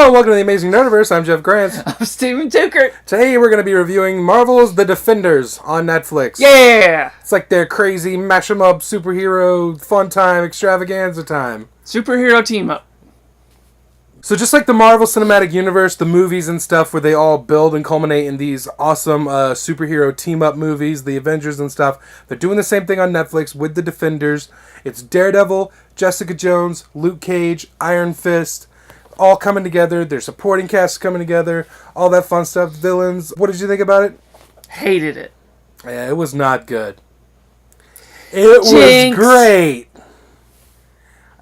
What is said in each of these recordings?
Hello, welcome to the Amazing Nerdiverse. I'm Jeff Grant. I'm Steven Tukert. Today we're going to be reviewing Marvel's The Defenders on Netflix. Yeah! It's like their crazy mash 'em up superhero fun time extravaganza time. Superhero team up. So just like the Marvel Cinematic Universe, the movies and stuff where they all build and culminate in these awesome superhero team-up movies, the Avengers and stuff, they're doing the same thing on Netflix with The Defenders. It's Daredevil, Jessica Jones, Luke Cage, Iron Fist, all coming together. Their supporting cast coming together, all that fun stuff, villains. What did you think about it? Hated it. Yeah, it was not good. It Jinx. was great.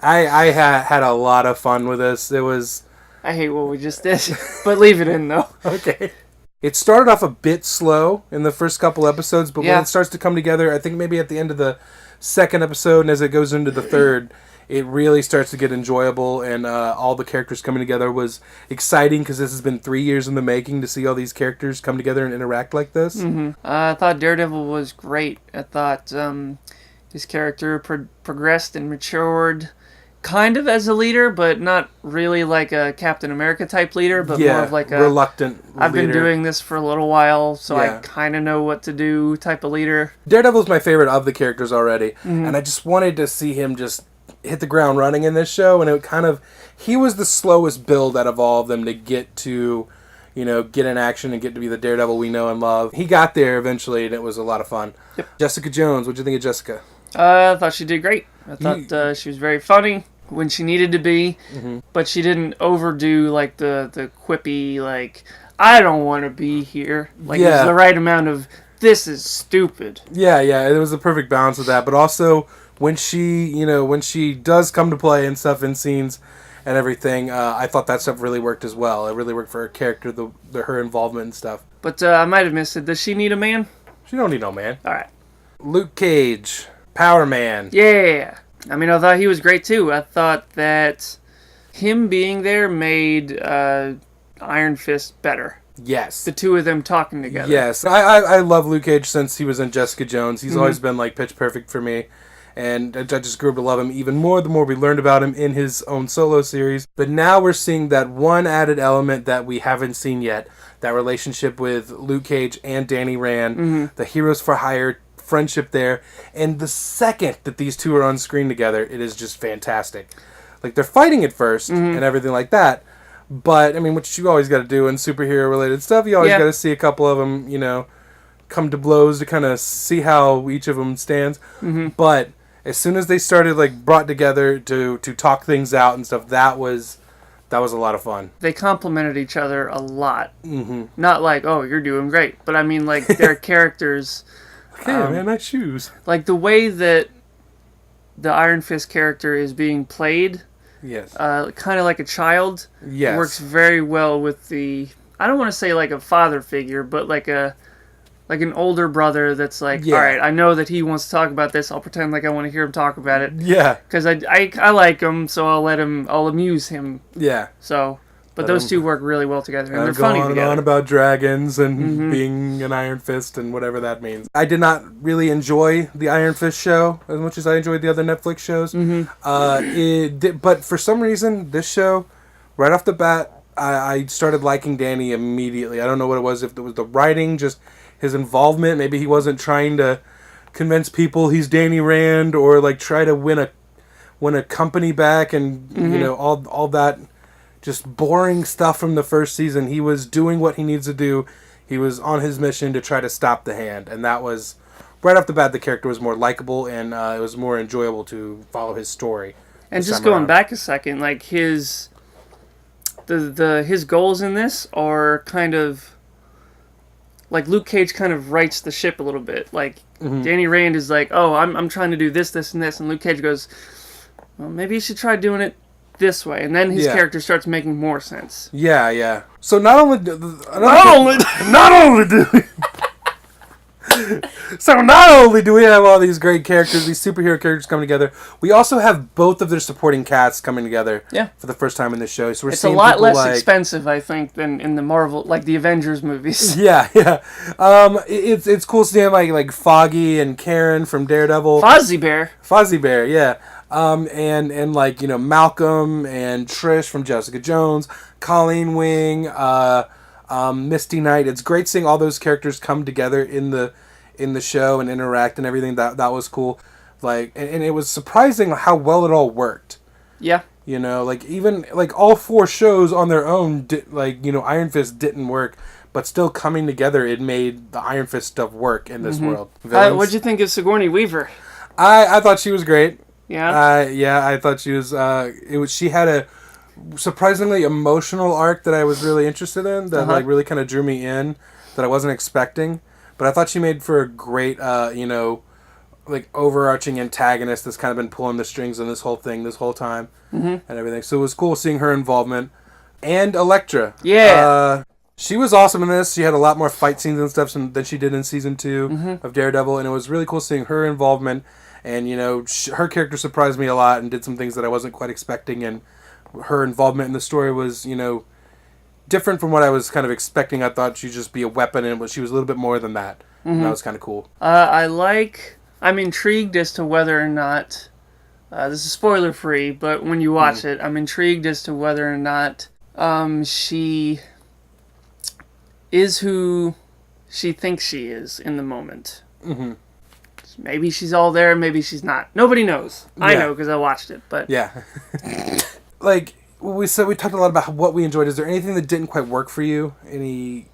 I had a lot of fun with this. It was... I hate what we just did, but leave it in though. Okay. It started off a bit slow in the first couple episodes, but when it starts to come together, I think maybe at the end of the second episode and as it goes into the third, it really starts to get enjoyable, and all the characters coming together was exciting because this has been 3 years in the making to see all these characters come together and interact like this. Mm-hmm. I thought Daredevil was great. I thought his character progressed and matured kind of as a leader, but not really like a Captain America type leader, but more of like a reluctant leader. I've been doing this for a little while, so I kind of know what to do type of leader. Daredevil's my favorite of the characters already, and I just wanted to see him just hit the ground running in this show, and he was the slowest build out of all of them to get to, get in action and get to be the Daredevil we know and love. He got there eventually, and it was a lot of fun. Yep. Jessica Jones, what'd you think of Jessica? I thought she did great. I thought she was very funny when she needed to be, but she didn't overdo like the quippy, like, I don't want to be here. Like, it was the right amount of, this is stupid. Yeah, it was the perfect balance of that, but also when she does come to play and stuff in scenes and everything, I thought that stuff really worked as well. It really worked for her character, her involvement and stuff. But I might have missed it. Does she need a man? She don't need no man. All right. Luke Cage, Power Man. Yeah. I mean, I thought he was great too. I thought that him being there made Iron Fist better. Yes. The two of them talking together. Yes. I love Luke Cage since he was in Jessica Jones. He's always been like pitch perfect for me. And I just grew to love him even more the more we learned about him in his own solo series. But now we're seeing that one added element that we haven't seen yet. That relationship with Luke Cage and Danny Rand. The Heroes for Hire friendship there. And the second that these two are on screen together, it is just fantastic. Like, they're fighting at first and everything like that. But, I mean, what you always got to do in superhero-related stuff, you always got to see a couple of them, come to blows to kind of see how each of them stands. But as soon as they started, like, brought together to talk things out and stuff, that was a lot of fun. They complimented each other a lot. Not like, oh, you're doing great. But, I mean, like, their characters... Hey, man, nice shoes. Like, the way that the Iron Fist character is being played... Yes. Kind of like a child. Yes. Works very well with the... I don't want to say like a father figure, but like an older brother that's like, all right, I know that he wants to talk about this. I'll pretend like I want to hear him talk about it. Yeah. Because I like him, so I'll amuse him. Yeah. So, but those two work really well together, and they're funny together. Going on about dragons and being an Iron Fist and whatever that means. I did not really enjoy the Iron Fist show as much as I enjoyed the other Netflix shows. But for some reason, this show, right off the bat, I started liking Danny immediately. I don't know what it was, if it was the writing, just his involvement. Maybe he wasn't trying to convince people he's Danny Rand or like try to win a company back and all that just boring stuff from the first season. He was doing what he needs to do. He was on his mission to try to stop the Hand, and that was right off the bat. The character was more likable, and it was more enjoyable to follow his story. And just going back a second, like his goals in this are kind of like Luke Cage kind of rights the ship a little bit. Like Danny Rand is like, oh, I'm trying to do this, and this, and Luke Cage goes, well, maybe you should try doing it this way, and then his character starts making more sense. Yeah. So not only do we have all these great characters, these superhero characters coming together, we also have both of their supporting casts coming together for the first time in this show. So it's a lot less expensive, I think, than in the Marvel, like the Avengers movies. Yeah. It's cool seeing like Foggy and Karen from Daredevil. Fozzie Bear, yeah. And like, Malcolm and Trish from Jessica Jones, Colleen Wing, Misty Knight. It's great seeing all those characters come together in the show and interact and everything. That was cool. Like, and it was surprising how well it all worked. Yeah. Like, even, like, all 4 shows on their own, Iron Fist didn't work, but still coming together, it made the Iron Fist stuff work in this world. What'd you think of Sigourney Weaver? I thought she was great. Yeah? Yeah, I thought she was, she had a surprisingly emotional arc that I was really interested in, that, like, really kind of drew me in, that I wasn't expecting. But I thought she made for a great, like, overarching antagonist that's kind of been pulling the strings on this whole thing this whole time and everything. So it was cool seeing her involvement. And Elektra. Yeah. She was awesome in this. She had a lot more fight scenes and stuff than she did in season 2 of Daredevil. And it was really cool seeing her involvement. And, her character surprised me a lot and did some things that I wasn't quite expecting. And her involvement in the story was, different from what I was kind of expecting. I thought she'd just be a weapon, and she was a little bit more than that. And that was kind of cool. I'm intrigued as to whether or not, this is spoiler free, but when you watch it, I'm intrigued as to whether or not she is who she thinks she is in the moment. Mm-hmm. Maybe she's all there, maybe she's not. Nobody knows. Yeah. I know because I watched it, but... Yeah. Like, we talked a lot about what we enjoyed. Is there anything that didn't quite work for you? Any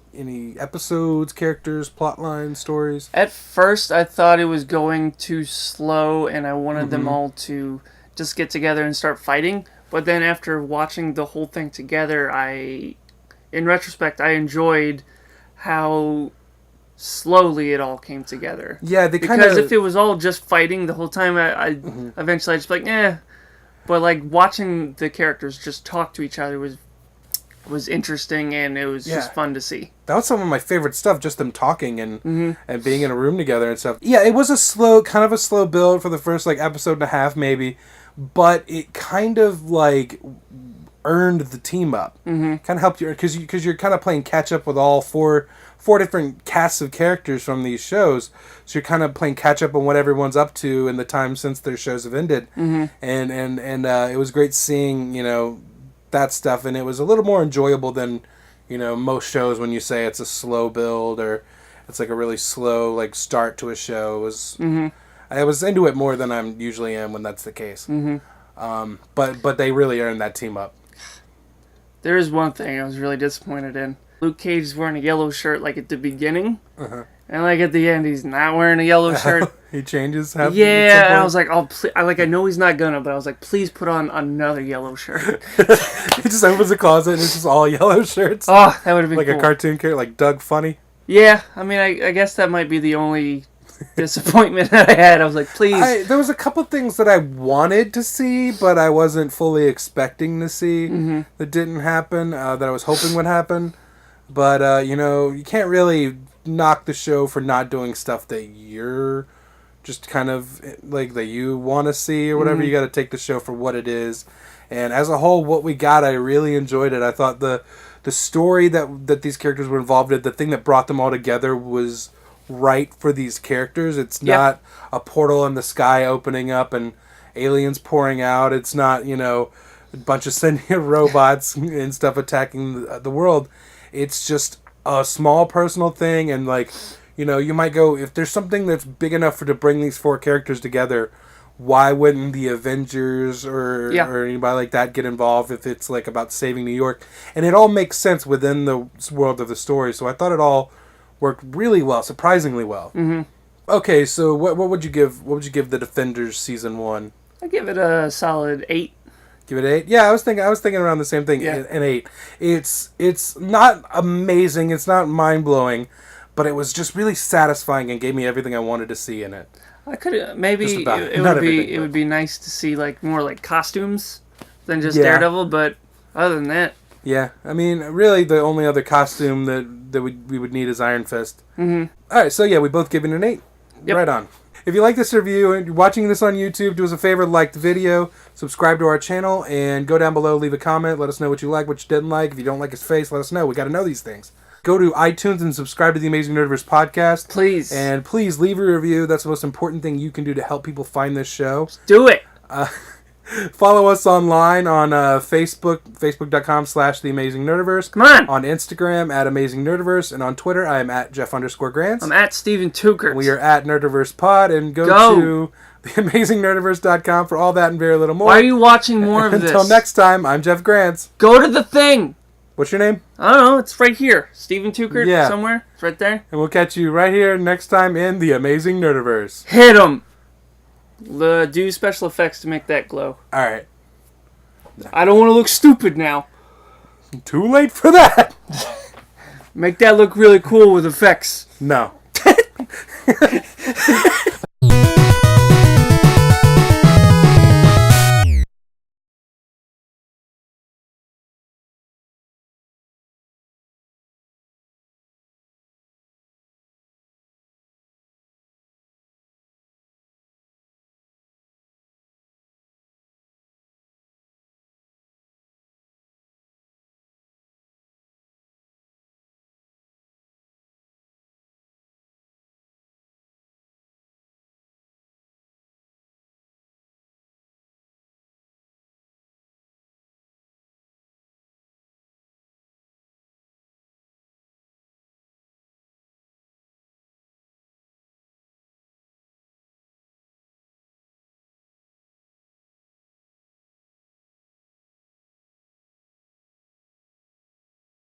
episodes, characters, plot lines, stories? At first, I thought it was going too slow, and I wanted them all to just get together and start fighting. But then after watching the whole thing together, in retrospect, I enjoyed how slowly it all came together. Yeah, because if it was all just fighting the whole time, I eventually I'd just be like, eh. But like watching the characters just talk to each other was interesting, and it was just fun to see. That was some of my favorite stuff, just them talking and being in a room together and stuff. Yeah, it was kind of a slow build for the first like episode and a half maybe, but it kind of like earned the team up. Kind of helped you because you're kind of playing catch up with all four different casts of characters from these shows. So you're kind of playing catch up on what everyone's up to in the time since their shows have ended. And it was great seeing that stuff, and it was a little more enjoyable than most shows when you say it's a slow build or it's like a really slow like start to a show. It was I was into it more than I usually am when that's the case. But they really earned that team up. There is one thing I was really disappointed in. Luke Cage is wearing a yellow shirt like at the beginning, and like at the end he's not wearing a yellow shirt. He changes. Yeah, and I was like, oh, I know he's not gonna, but I was like, please put on another yellow shirt. He just opens the closet and it's just all yellow shirts. Oh, that would have been like cool. A cartoon character, like Doug Funny. Yeah, I mean, I guess that might be the only disappointment that I had. I was like, please. There was a couple things that I wanted to see, but I wasn't fully expecting to see that didn't happen, that I was hoping would happen. But, you can't really knock the show for not doing stuff that you're just kind of, like, that you want to see or whatever. You got to take the show for what it is. And as a whole, what we got, I really enjoyed it. I thought the story that these characters were involved in, the thing that brought them all together was right for these characters. It's not a portal in the sky opening up and aliens pouring out. It's not, a bunch of sentient robots and stuff attacking the world. It's just a small personal thing, and like, you might go, if there's something that's big enough to bring these 4 characters together, why wouldn't the Avengers or anybody like that get involved if it's like about saving New York? And it all makes sense within the world of the story. So I thought it all worked really well, surprisingly well. Okay, so what would you give? What would you give the Defenders season 1? I give it a solid 8. Give it 8? Yeah, I was thinking around the same thing. Yeah. An 8. It's not amazing. It's not mind blowing, but it was just really satisfying and gave me everything I wanted to see in it. I could maybe it would be nice to see like more like costumes than just Daredevil, but other than that. Yeah, I mean, really, the only other costume that we would need is Iron Fist. All right, so yeah, we both give it an 8. Yep. Right on. If you like this review and you're watching this on YouTube, do us a favor, like the video, subscribe to our channel, and go down below, leave a comment, let us know what you like, what you didn't like. If you don't like his face, let us know. We got to know these things. Go to iTunes and subscribe to the Amazing Nerdiverse podcast. Please. And please leave a review. That's the most important thing you can do to help people find this show. Do it. Follow us online on Facebook, facebook.com/The Amazing Nerdiverse. Come on. On Instagram, @Amazing Nerdiverse. And on Twitter, I am @Jeff_Grants. I'm @Steven Tukert. We are @NerdiversePod. And go to theamazingnerdiverse.com for all that and very little more. Why are you watching more of this? Until next time, I'm Jeff Grants. Go to the thing. What's your name? I don't know. It's right here. Steven Tukert somewhere. It's right there. And we'll catch you right here next time in The Amazing Nerdiverse. Hit 'em. Do special effects to make that glow. All right. I don't want to look stupid now. Too late for that. Make that look really cool with effects. No.